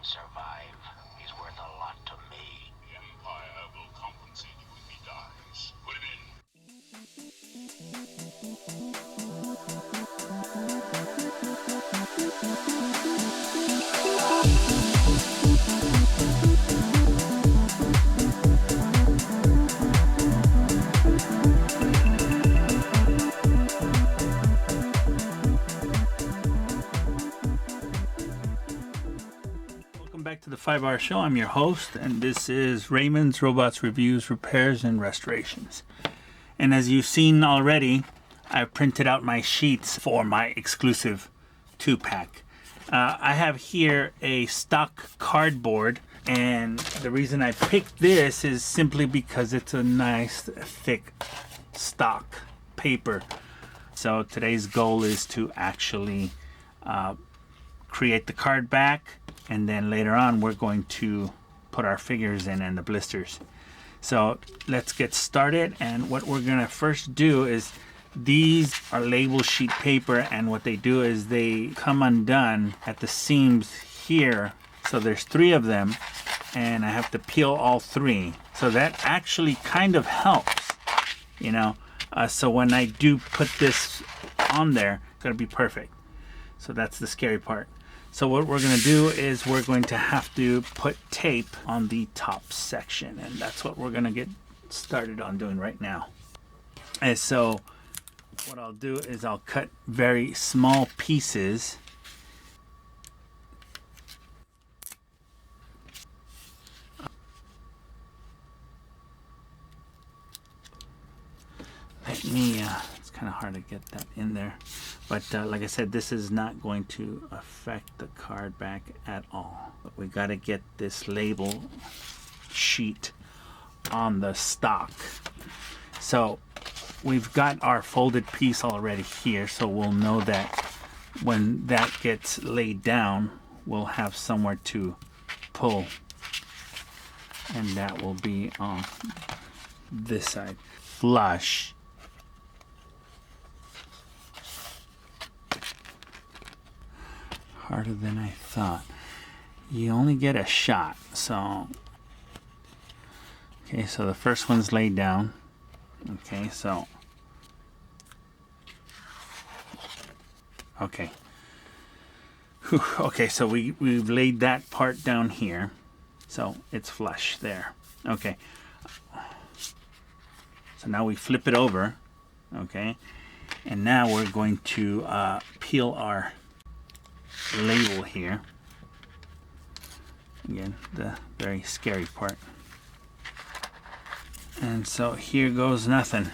survive. He's worth a lot to me. The Empire will compensate you if he dies. Put it in. Welcome back to the 5-Hour Show. I'm your host, and this is Raymond's Robots Reviews, Repairs, and Restorations. And as you've seen already, I've printed out my sheets for my exclusive 2-pack. I have here a stock cardboard, and the reason I picked this is simply because it's a nice, thick stock paper. So today's goal is to actually create the card back, and then later on we're going to put our figures in and the blisters. So let's get started, and what we're gonna first do is, these are label sheet paper, and what they do is they come undone at the seams here. So there's 3 of them, and I have to peel all 3. So that actually kind of helps, you know. So when I do put this on there, it's gonna be perfect. So that's the scary part. So what we're going to do is we're going to have to put tape on the top section, and that's what we're going to get started on doing right now. And so what I'll do is I'll cut very small pieces. Let me, it's kind of hard to get that in there. But like I said, this is not going to affect the card back at all. But we got to get this label sheet on the stock. So we've got our folded piece already here, so we'll know that when that gets laid down, we'll have somewhere to pull. And that will be on this side. Flush. Harder than I thought. You only get a shot, so okay, so the first one's laid down. Okay, so okay. Whew, okay, so we've laid that part down here, so it's flush there. Okay, so now we flip it over. Okay, and now we're going to peel our label here. Again, the very scary part. And so here goes nothing.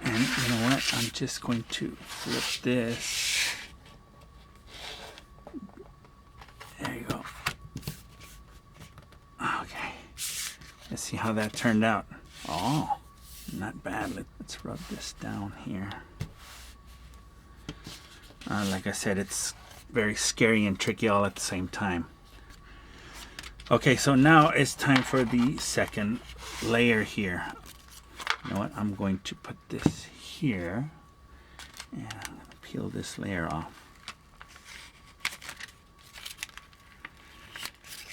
And you know what? I'm just going to flip this. There you go. Okay. Let's see how that turned out. Oh, not bad. Let's rub this down here. Like I said, it's very scary and tricky all at the same time. Okay, so now it's time for the second layer here. You know what? I'm going to put this here, and I'm going to peel this layer off.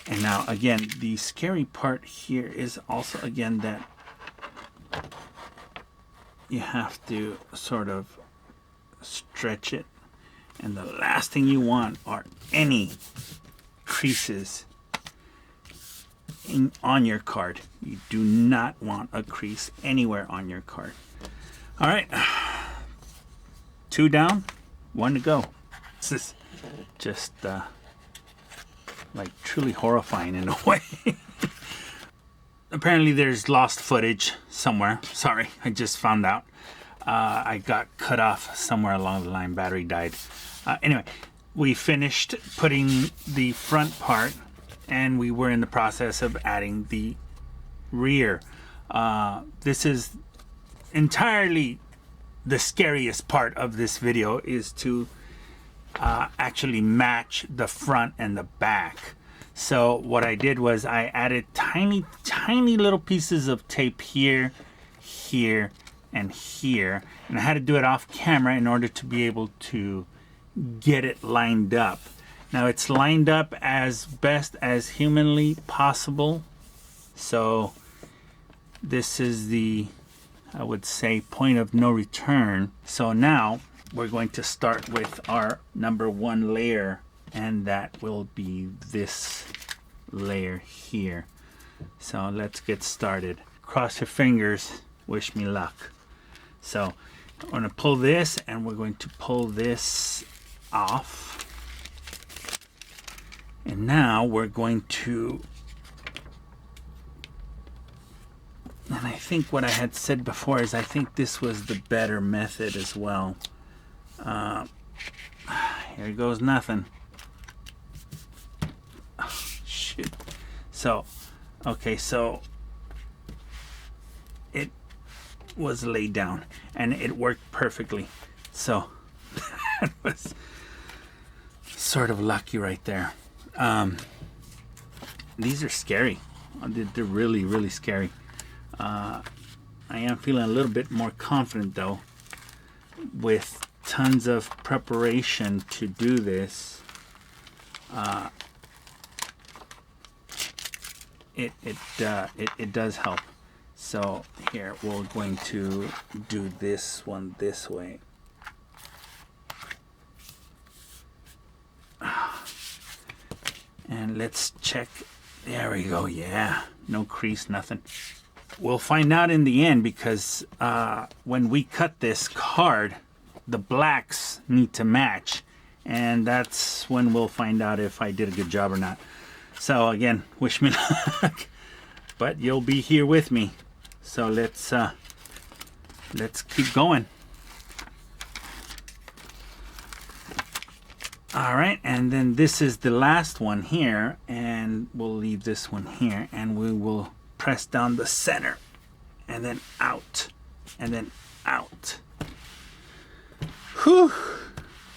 And now, again, the scary part here is also, again, that you have to sort of stretch it. And the last thing you want are any creases on your card. You do not want a crease anywhere on your card. All right, 2 down, 1 to go. This is just like truly horrifying in a way. Apparently there's lost footage somewhere. Sorry, I just found out. I got cut off somewhere along the line. Battery died. Anyway, we finished putting the front part, and we were in the process of adding the rear. This is entirely the scariest part of this video, is to actually match the front and the back. So what I did was I added tiny little pieces of tape here, here, and here, and I had to do it off camera in order to be able to get it lined up. Now it's lined up as best as humanly possible. So this is the, I would say, point of no return. So now we're going to start with our number 1 layer, and that will be this layer here. So let's get started. Cross your fingers, wish me luck. So I'm going to pull this, and we're going to pull this off. And now we're going to, and I think what I had said before is I think this was the better method as well. Here goes nothing. Oh, shoot. So, okay, so it was laid down and it worked perfectly. So that was sort of lucky right there. These are scary. They're really, really scary. I am feeling a little bit more confident though, with tons of preparation to do this. It does help. So here we're going to do this one this way. And let's check. There we go. Yeah, no crease, nothing. We'll find out in the end, because when we cut this card, the blacks need to match, and that's when we'll find out if I did a good job or not. So again, wish me luck, but you'll be here with me. So let's keep going. All right, and then this is the last one here, and we'll leave this one here, and we will press down the center, and then out, and then out. Whew!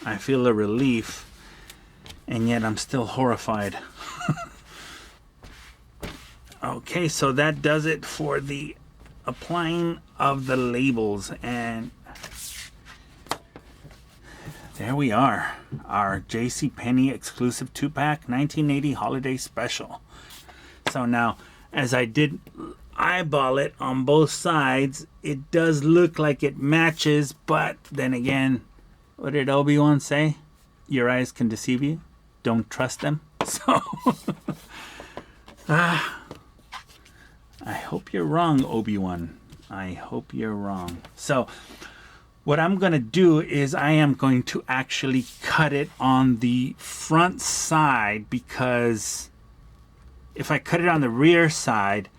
I feel a relief, and yet I'm still horrified. Okay, so that does it for the applying of the labels, and there we are, our JCPenney exclusive 2-pack 1980 holiday special. So now, as I did eyeball it on both sides, it does look like it matches, but then again, what did Obi-Wan say? Your eyes can deceive you. Don't trust them. So, I hope you're wrong, Obi-Wan. I hope you're wrong. So, what I'm going to do is I am going to actually cut it on the front side, because if I cut it on the rear side,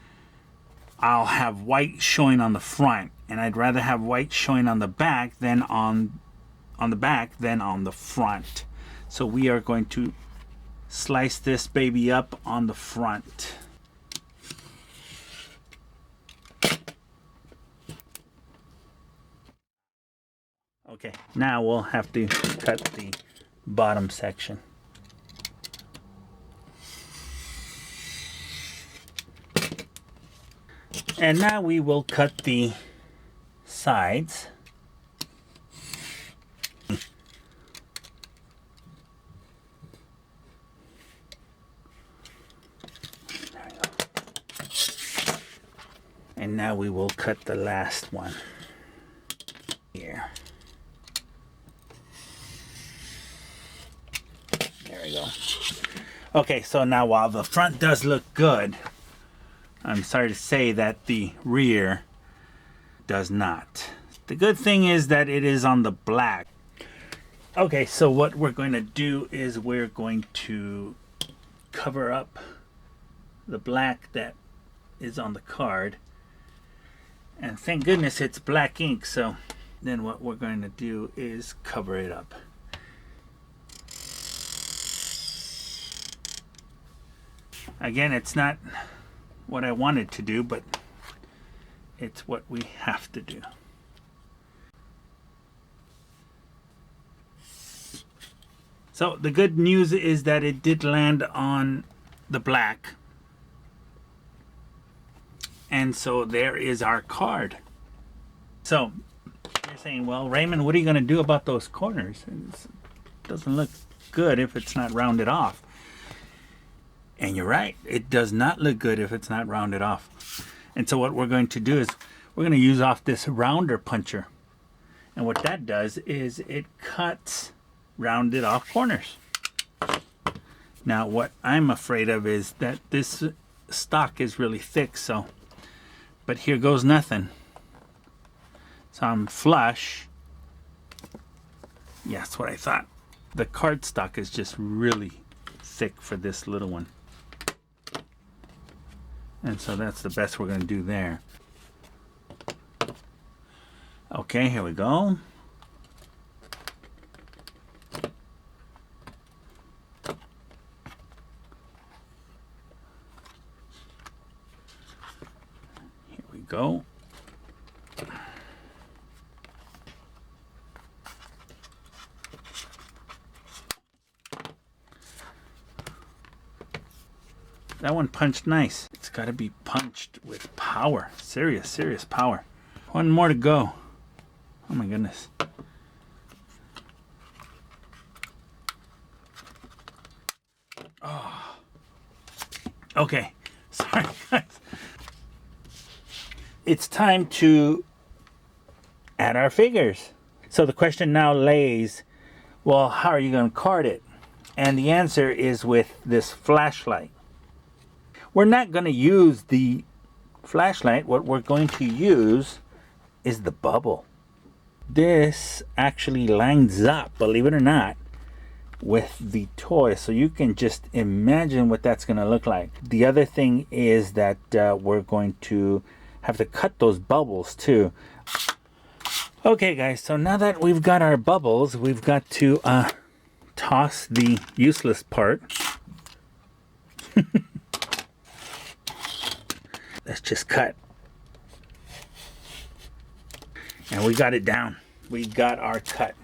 I'll have white showing on the front, and I'd rather have white showing on the back than on the back than on the front. So we are going to slice this baby up on the front. Okay, now we'll have to cut the bottom section. And now we will cut the sides. And now we will cut the last one here. There we go. Okay, so now while the front does look good, I'm sorry to say that the rear does not. The good thing is that it is on the black. Okay, so what we're going to do is we're going to cover up the black that is on the card. And thank goodness it's black ink, so then what we're going to do is cover it up. Again, it's not what I wanted to do, but it's what we have to do. So the good news is that it did land on the black. And so there is our card. So you're saying, well, Raymond, what are you going to do about those corners? doesn't look good if it's not rounded off. And you're right, it does not look good if it's not rounded off. And so what we're going to do is we're going to use off this rounder puncher. And what that does is it cuts rounded off corners. Now what I'm afraid of is that this stock is really thick, so, but here goes nothing. So I'm flush. Yeah, that's what I thought. The cardstock is just really thick for this little one. And so that's the best we're going to do there. Okay, here we go. Here we go. That one punched nice. It's got to be punched with power. Serious power. One more to go. Oh my goodness. Oh. Okay. Sorry, guys. It's time to add our figures. So the question now lays, well, how are you going to card it? And the answer is with this flashlight. We're not going to use the flashlight. What we're going to use is the bubble. This actually lines up, believe it or not, with the toy. So you can just imagine what that's going to look like. The other thing is that we're going to have to cut those bubbles too. Okay guys, so now that we've got our bubbles, we've got to toss the useless part. Let's just cut. And we got it down. We got our cut.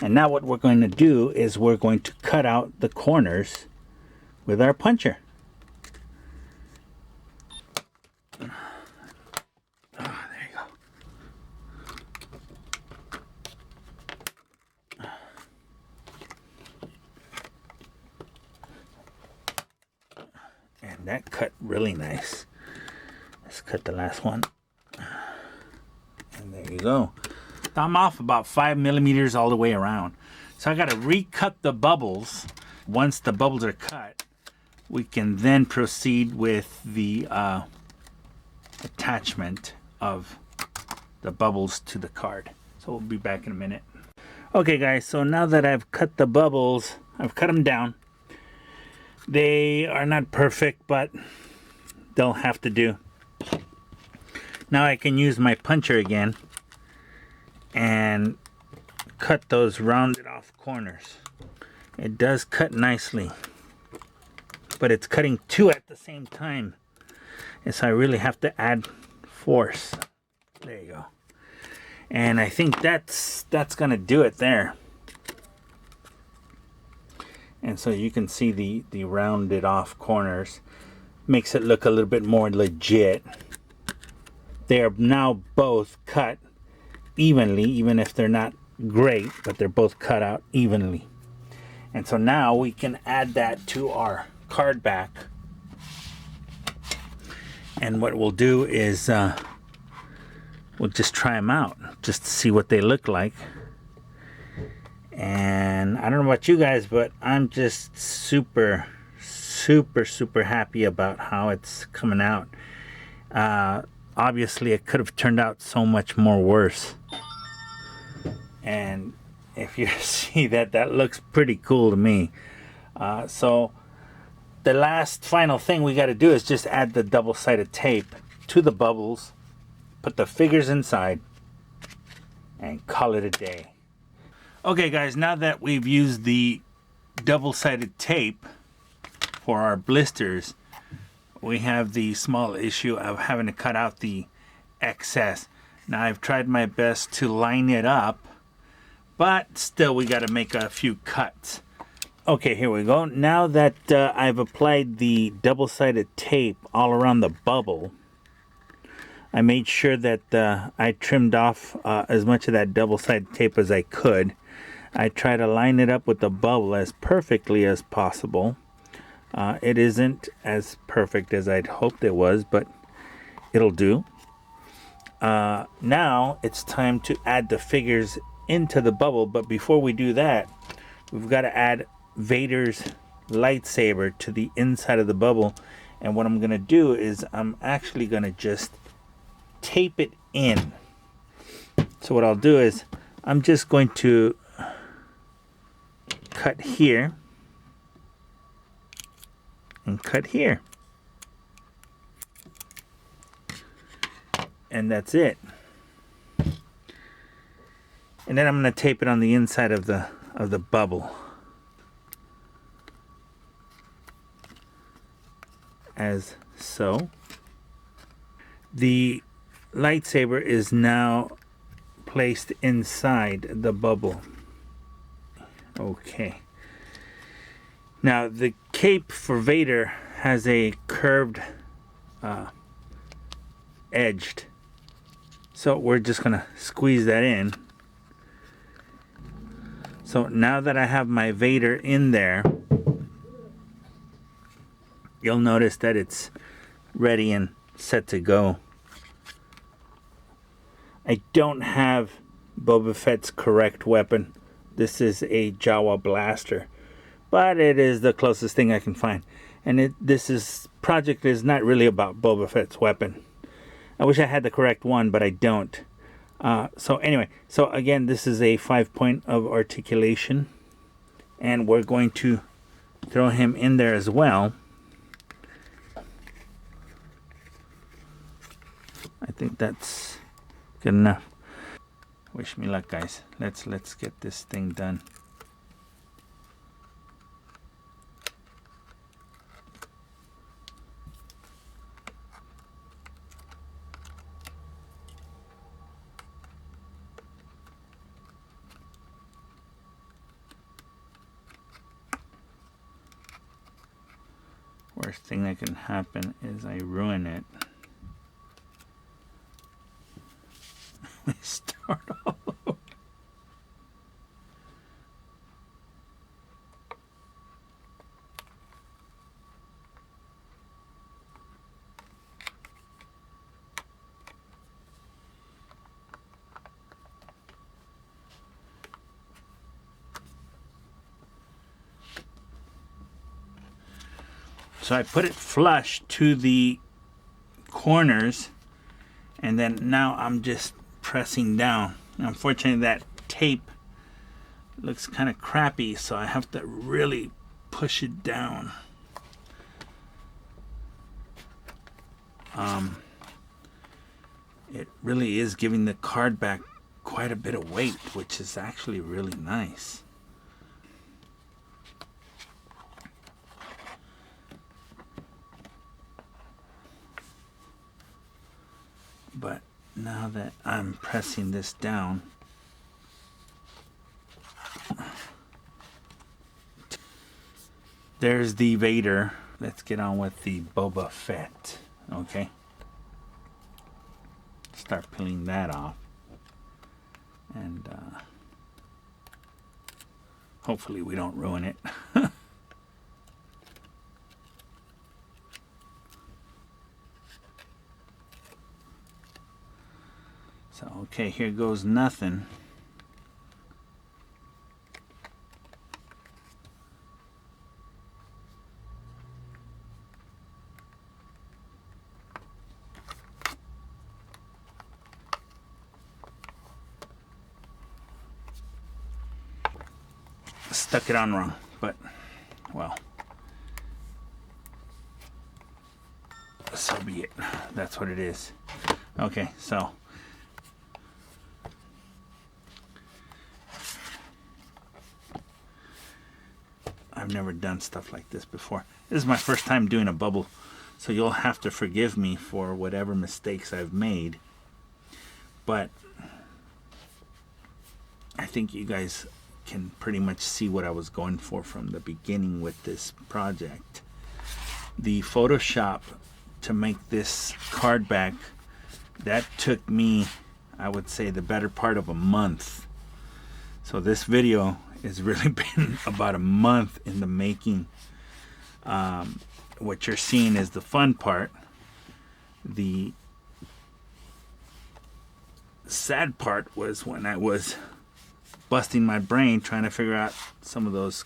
And now what we're going to do is we're going to cut out the corners with our puncher. Oh, there you go. And that cut really nice. Let's cut the last one. And there you go. I'm off about 5 millimeters all the way around. So I got to recut the bubbles. Once the bubbles are cut, we can then proceed with the attachment of the bubbles to the card. So we'll be back in a minute. Okay guys, so now that I've cut the bubbles, I've cut them down. They are not perfect, but they'll have to do. Now I can use my puncher again and cut those rounded off corners. It does cut nicely, but it's cutting two at the same time, and so I really have to add force. There you go. And I think that's gonna do it there. And so you can see the rounded off corners. Makes it look a little bit more legit. They are now both cut evenly, even if they're not great, but they're both cut out evenly. And so now we can add that to our card back. And what we'll do is we'll just try them out just to see what they look like. And I don't know about you guys, but I'm just super happy about how it's coming out. Obviously it could have turned out so much more worse. And if you see that looks pretty cool to me. So the last final thing we got to do is just add the double-sided tape to the bubbles, put the figures inside, and call it a day. Okay guys, now that we've used the double-sided tape for our blisters, we have the small issue of having to cut out the excess. Now I've tried my best to line it up, but still we got to make a few cuts. Okay, here we go. Now that I've applied the double-sided tape all around the bubble, I made sure that I trimmed off as much of that double-sided tape as I could. I try to line it up with the bubble as perfectly as possible. It isn't as perfect as I'd hoped it was, but it'll do. Now it's time to add the figures into the bubble, but before we do that, we've got to add Vader's lightsaber to the inside of the bubble. And what I'm going to do is I'm actually going to just tape it in. So what I'll do is I'm just going to cut here and cut here. And that's it. And then I'm going to tape it on the inside of the bubble. As so. The lightsaber is now placed inside the bubble. Okay. Now the cape for Vader has a curved edged. So we're just gonna squeeze that in. So now that I have my Vader in there, you'll notice that it's ready and set to go. I don't have Boba Fett's correct weapon. This is a Jawa blaster, but it is the closest thing I can find. And this project is not really about Boba Fett's weapon. I wish I had the correct one, but I don't. So anyway, so again, this is a 5-point of articulation, and we're going to throw him in there as well. I think that's good enough. Wish me luck, guys. Let's get this thing done. Worst thing that can happen is I ruin it. We start all over. So I put it flush to the corners, and then now I'm just pressing down. Unfortunately, that tape looks kind of crappy, so I have to really push it down. It really is giving the card back quite a bit of weight, which is actually really nice. But now that I'm pressing this down, there's the Vader. Let's get on with the Boba Fett. Okay. Start peeling that off. And hopefully we don't ruin it. So, okay, here goes nothing. Stuck it on wrong, but, well, so be it. That's what it is. Okay, so I've never done stuff like this before. This is my first time doing a bubble, so you'll have to forgive me for whatever mistakes I've made. But I think you guys can pretty much see what I was going for from the beginning with this project. The Photoshop to make this card back, that took me, I would say, the better part of a month. So this video has really been about a month in the making. What you're seeing is the fun part. The sad part was when I was busting my brain trying to figure out some of those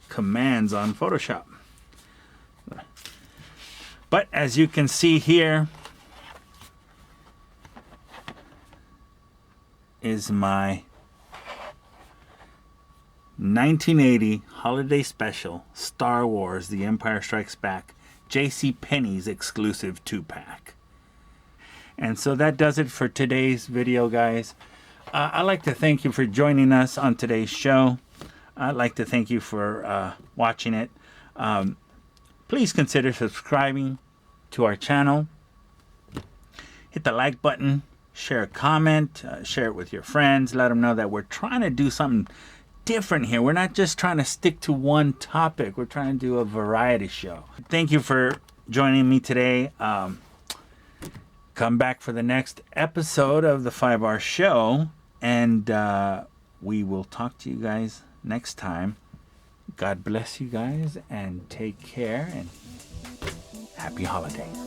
commands on Photoshop. But as you can see here is my 1980 holiday special Star Wars The Empire Strikes Back J.C. Penney's exclusive 2-pack. And so that does it for today's video, guys. I'd like to thank you for joining us on today's show. I'd like to thank you for watching it. Please consider subscribing to our channel. Hit the like button, share a comment, share it with your friends. Let them know that we're trying to do something different here. We're not just trying to stick to one topic. We're trying to do a variety show. Thank you for joining me today. Come back for the next episode of the 5R show, and we will talk to you guys next time. God bless you guys, and take care, and happy holidays.